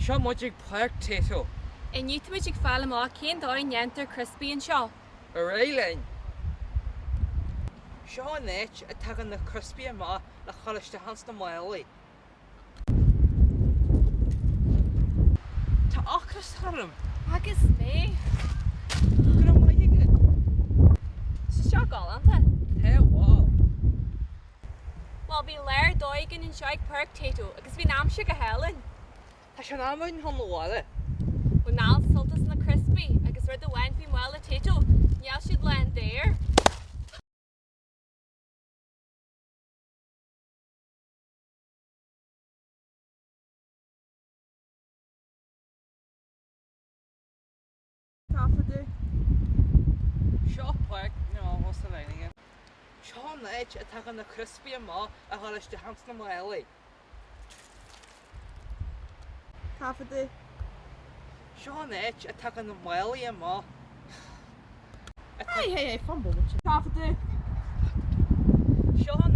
Seo muidig páirc Tayto. In newtmuid ag fáil má cén dáin neantar crispy an seo. A réilein. Seo an éit a tagan na crispy má le chalaiste hans na málaí. Tá achras tharm. Agus mé. Gur am maithige. Sa seo galanta. Tá wow. Wel bhí léir dóigan an seo ag páirc Tayto agus bhí amse go helen. Tá se námaid an láile. Bú náil sultas na crispy agus rud a bhain bhí mála Tayto. Níall siad le an déir. Táfadu. Seo páirc what's the line again? Seo an éit a tagan na crispy má a chalaiste hans na málaí. Táfadu. Seo an éit a tagan na málaí má. Hey, fumble. Táfadu. Seo an